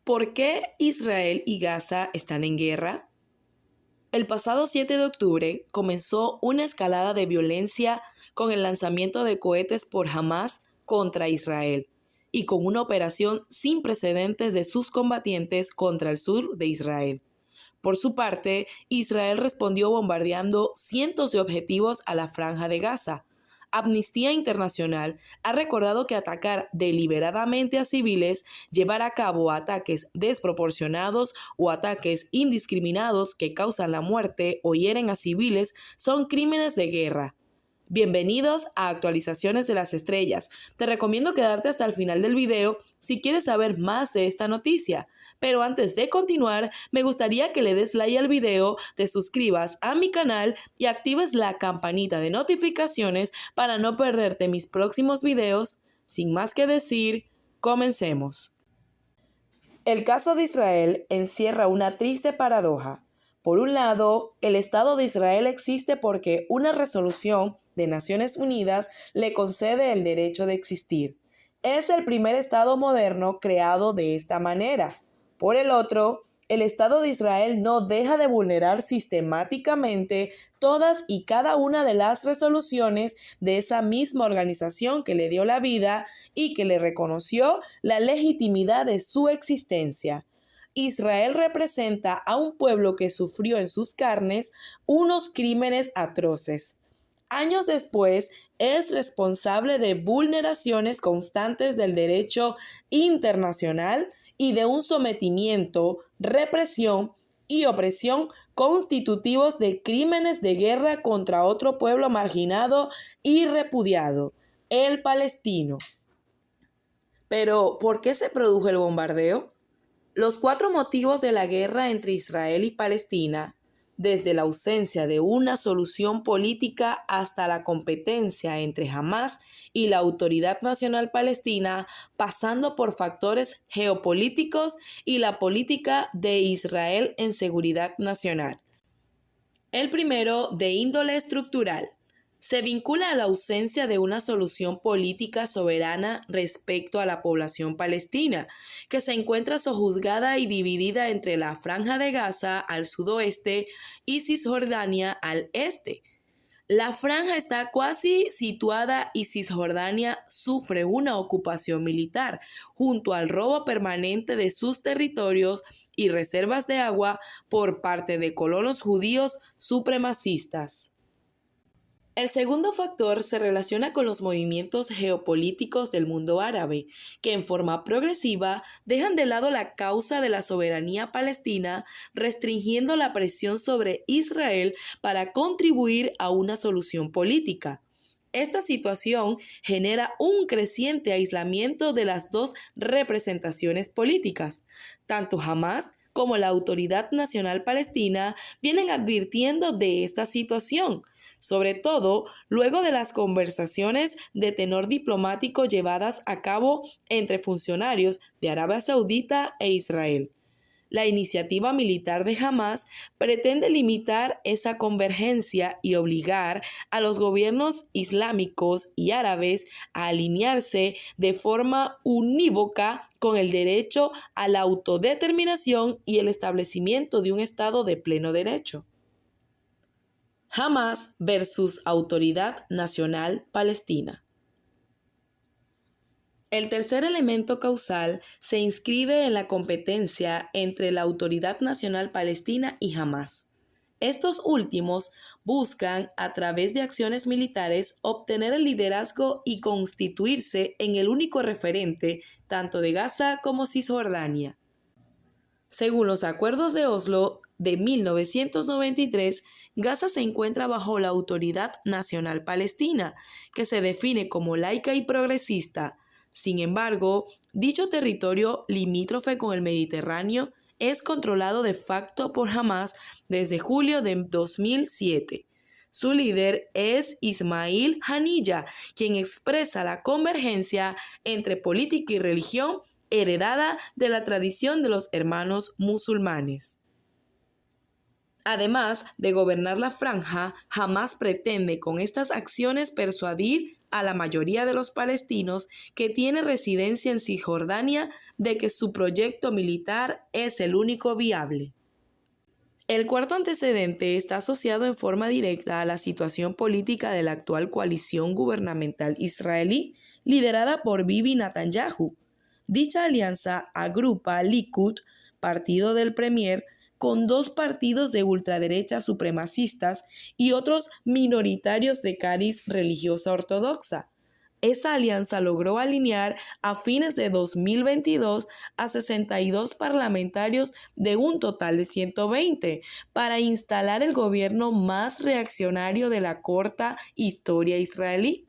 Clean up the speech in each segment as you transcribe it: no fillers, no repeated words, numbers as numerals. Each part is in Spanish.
¿Por qué Israel y Gaza están en guerra? El pasado 7 de octubre comenzó una escalada de violencia con el lanzamiento de cohetes por Hamas contra Israel y con una operación sin precedentes de sus combatientes contra el sur de Israel. Por su parte, Israel respondió bombardeando cientos de objetivos a la Franja de Gaza. Amnistía Internacional ha recordado que atacar deliberadamente a civiles, llevar a cabo ataques desproporcionados o ataques indiscriminados que causan la muerte o hieren a civiles son crímenes de guerra. Bienvenidos a Actualizaciones de las Estrellas. Te recomiendo quedarte hasta el final del video si quieres saber más de esta noticia. Pero antes de continuar, me gustaría que le des like al video, te suscribas a mi canal y actives la campanita de notificaciones para no perderte mis próximos videos. Sin más que decir, comencemos. El caso de Israel encierra una triste paradoja. Por un lado, el Estado de Israel existe porque una resolución de Naciones Unidas le concede el derecho de existir. Es el primer Estado moderno creado de esta manera. Por el otro, el Estado de Israel no deja de vulnerar sistemáticamente todas y cada una de las resoluciones de esa misma organización que le dio la vida y que le reconoció la legitimidad de su existencia. Israel representa a un pueblo que sufrió en sus carnes unos crímenes atroces. Años después, es responsable de vulneraciones constantes del derecho internacional y de un sometimiento, represión y opresión constitutivos de crímenes de guerra contra otro pueblo marginado y repudiado, el palestino. Pero, ¿por qué se produjo el bombardeo? Los 4 motivos de la guerra entre Israel y Palestina, desde la ausencia de una solución política hasta la competencia entre Hamas y la Autoridad Nacional Palestina, pasando por factores geopolíticos y la política de Israel en seguridad nacional. El primero, de índole estructural. Se vincula a la ausencia de una solución política soberana respecto a la población palestina, que se encuentra sojuzgada y dividida entre la Franja de Gaza al sudoeste y Cisjordania al este. La franja está cuasi situada y Cisjordania sufre una ocupación militar, junto al robo permanente de sus territorios y reservas de agua por parte de colonos judíos supremacistas. El segundo factor se relaciona con los movimientos geopolíticos del mundo árabe, que en forma progresiva dejan de lado la causa de la soberanía palestina, restringiendo la presión sobre Israel para contribuir a una solución política. Esta situación genera un creciente aislamiento de las dos representaciones políticas. Tanto Hamas como la Autoridad Nacional Palestina vienen advirtiendo de esta situación, sobre todo luego de las conversaciones de tenor diplomático llevadas a cabo entre funcionarios de Arabia Saudita e Israel. La iniciativa militar de Hamas pretende limitar esa convergencia y obligar a los gobiernos islámicos y árabes a alinearse de forma unívoca con el derecho a la autodeterminación y el establecimiento de un Estado de pleno derecho. Hamas versus Autoridad Nacional Palestina. El tercer elemento causal se inscribe en la competencia entre la Autoridad Nacional Palestina y Hamas. Estos últimos buscan, a través de acciones militares, obtener el liderazgo y constituirse en el único referente tanto de Gaza como Cisjordania. Según los acuerdos de Oslo de 1993, Gaza se encuentra bajo la Autoridad Nacional Palestina, que se define como laica y progresista. Sin embargo, dicho territorio limítrofe con el Mediterráneo es controlado de facto por Hamas desde julio de 2007. Su líder es Ismail Haniyeh, quien expresa la convergencia entre política y religión heredada de la tradición de los hermanos musulmanes. Además de gobernar la franja, Hamas pretende con estas acciones persuadir a la mayoría de los palestinos que tienen residencia en Cisjordania de que su proyecto militar es el único viable. El cuarto antecedente está asociado en forma directa a la situación política de la actual coalición gubernamental israelí, liderada por Bibi Netanyahu. Dicha alianza agrupa Likud, partido del Premier, con dos partidos de ultraderecha supremacistas y otros minoritarios de cariz religiosa ortodoxa. Esa alianza logró alinear a fines de 2022 a 62 parlamentarios de un total de 120 para instalar el gobierno más reaccionario de la corta historia israelí.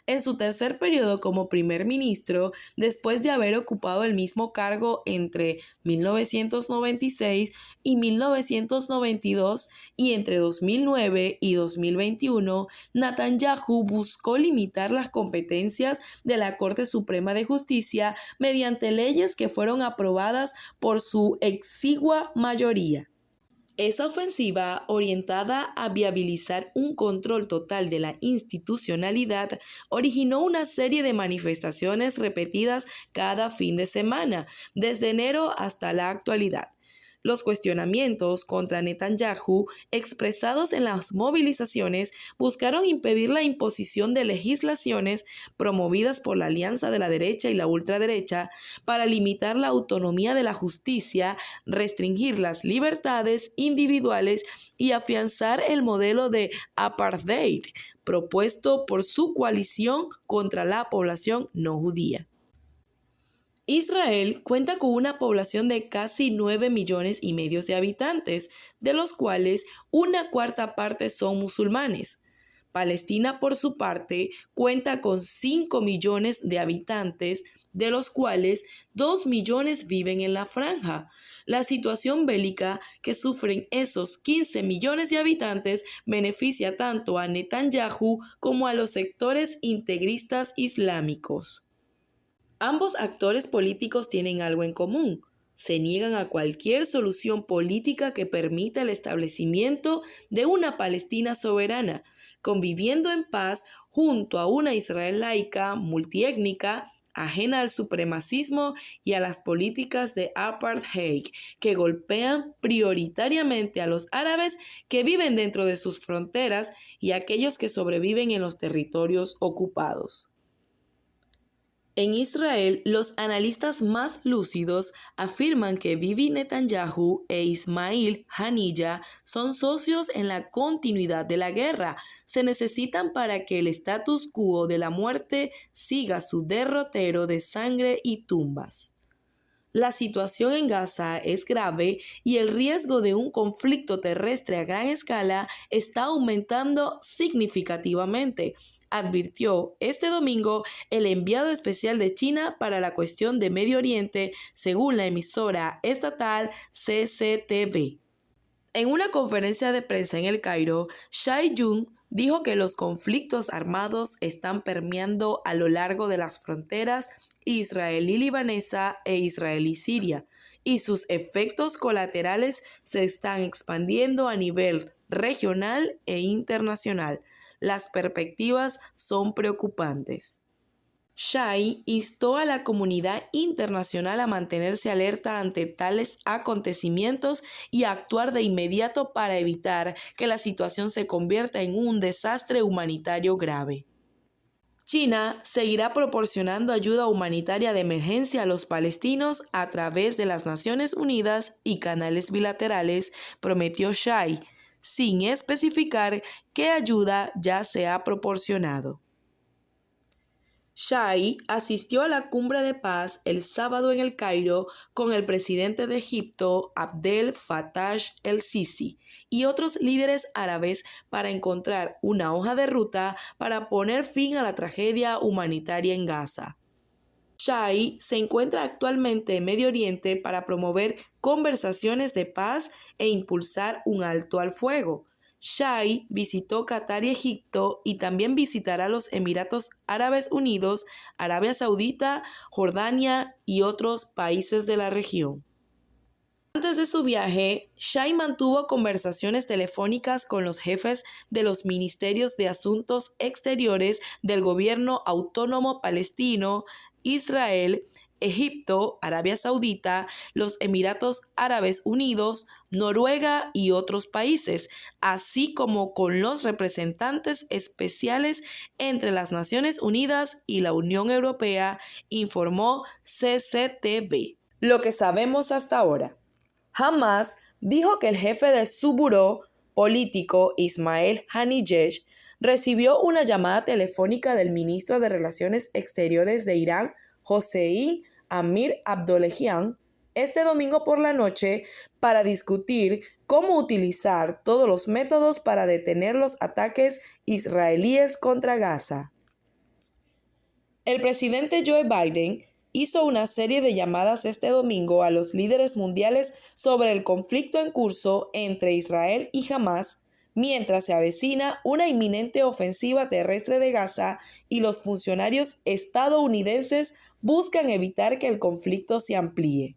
En su tercer periodo como primer ministro, después de haber ocupado el mismo cargo entre 1996 y 1992 y entre 2009 y 2021, Netanyahu buscó limitar las competencias de la Corte Suprema de Justicia mediante leyes que fueron aprobadas por su exigua mayoría. Esa ofensiva, orientada a viabilizar un control total de la institucionalidad, originó una serie de manifestaciones repetidas cada fin de semana, desde enero hasta la actualidad. Los cuestionamientos contra Netanyahu expresados en las movilizaciones buscaron impedir la imposición de legislaciones promovidas por la alianza de la derecha y la ultraderecha para limitar la autonomía de la justicia, restringir las libertades individuales y afianzar el modelo de apartheid propuesto por su coalición contra la población no judía. Israel cuenta con una población de casi 9,5 millones de habitantes, de los cuales una cuarta parte son musulmanes. Palestina, por su parte, cuenta con 5 millones de habitantes, de los cuales 2 millones viven en la franja. La situación bélica que sufren esos 15 millones de habitantes beneficia tanto a Netanyahu como a los sectores integristas islámicos. Ambos actores políticos tienen algo en común. Se niegan a cualquier solución política que permita el establecimiento de una Palestina soberana, conviviendo en paz junto a una Israel laica, multiétnica, ajena al supremacismo y a las políticas de apartheid que golpean prioritariamente a los árabes que viven dentro de sus fronteras y a aquellos que sobreviven en los territorios ocupados. En Israel, los analistas más lúcidos afirman que Bibi Netanyahu e Ismail Haniyeh son socios en la continuidad de la guerra. Se necesitan para que el status quo de la muerte siga su derrotero de sangre y tumbas. La situación en Gaza es grave y el riesgo de un conflicto terrestre a gran escala está aumentando significativamente, advirtió este domingo el enviado especial de China para la cuestión de Medio Oriente, según la emisora estatal CCTV. En una conferencia de prensa en El Cairo, Shai Jung dijo que los conflictos armados están permeando a lo largo de las fronteras israelí-libanesa e israelí-siria, y sus efectos colaterales se están expandiendo a nivel regional e internacional. Las perspectivas son preocupantes. Shai instó a la comunidad internacional a mantenerse alerta ante tales acontecimientos y a actuar de inmediato para evitar que la situación se convierta en un desastre humanitario grave. China seguirá proporcionando ayuda humanitaria de emergencia a los palestinos a través de las Naciones Unidas y canales bilaterales, prometió Shai, sin especificar qué ayuda ya se ha proporcionado. Shai asistió a la cumbre de paz el sábado en El Cairo con el presidente de Egipto, Abdel Fattah el-Sisi, y otros líderes árabes para encontrar una hoja de ruta para poner fin a la tragedia humanitaria en Gaza. Shai se encuentra actualmente en Medio Oriente para promover conversaciones de paz e impulsar un alto al fuego. Shai visitó Qatar y Egipto y también visitará los Emiratos Árabes Unidos, Arabia Saudita, Jordania y otros países de la región. Antes de su viaje, Shai mantuvo conversaciones telefónicas con los jefes de los ministerios de Asuntos Exteriores del gobierno autónomo palestino, Israel, Egipto, Arabia Saudita, los Emiratos Árabes Unidos, Noruega y otros países, así como con los representantes especiales entre las Naciones Unidas y la Unión Europea, informó CCTV. Lo que sabemos hasta ahora. Hamas dijo que el jefe de su buró político, Ismael Haniyeh, recibió una llamada telefónica del ministro de Relaciones Exteriores de Irán, Hossein Amir Abdollahian, este domingo por la noche para discutir cómo utilizar todos los métodos para detener los ataques israelíes contra Gaza. El presidente Joe Biden hizo una serie de llamadas este domingo a los líderes mundiales sobre el conflicto en curso entre Israel y Hamás, mientras se avecina una inminente ofensiva terrestre de Gaza y los funcionarios estadounidenses buscan evitar que el conflicto se amplíe.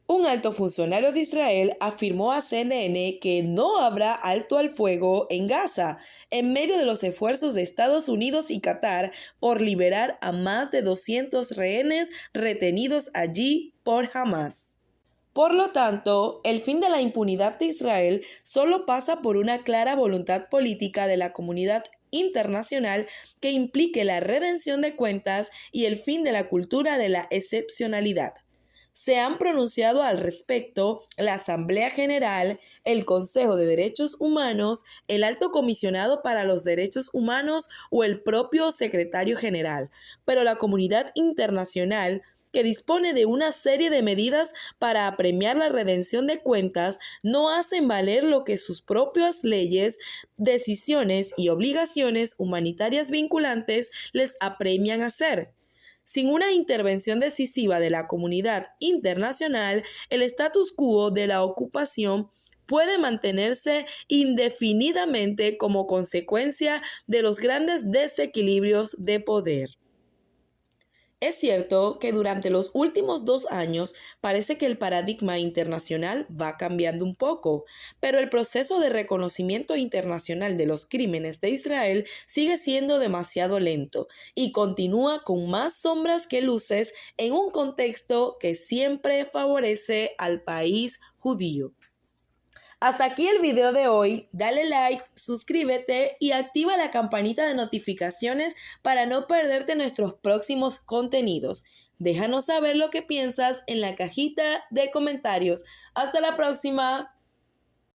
Un alto funcionario de Israel afirmó a CNN que no habrá alto al fuego en Gaza, en medio de los esfuerzos de Estados Unidos y Qatar por liberar a más de 200 rehenes retenidos allí por Hamás. Por lo tanto, el fin de la impunidad de Israel solo pasa por una clara voluntad política de la comunidad internacional que implique la redención de cuentas y el fin de la cultura de la excepcionalidad. Se han pronunciado al respecto la Asamblea General, el Consejo de Derechos Humanos, el Alto Comisionado para los Derechos Humanos o el propio Secretario General, pero la comunidad internacional, que dispone de una serie de medidas para apremiar la redención de cuentas, no hacen valer lo que sus propias leyes, decisiones y obligaciones humanitarias vinculantes les apremian a hacer. Sin una intervención decisiva de la comunidad internacional, el status quo de la ocupación puede mantenerse indefinidamente como consecuencia de los grandes desequilibrios de poder. Es cierto que durante los últimos 2 años parece que el paradigma internacional va cambiando un poco, pero el proceso de reconocimiento internacional de los crímenes de Israel sigue siendo demasiado lento y continúa con más sombras que luces en un contexto que siempre favorece al país judío. Hasta aquí el video de hoy, dale like, suscríbete y activa la campanita de notificaciones para no perderte nuestros próximos contenidos. Déjanos saber lo que piensas en la cajita de comentarios. ¡Hasta la próxima!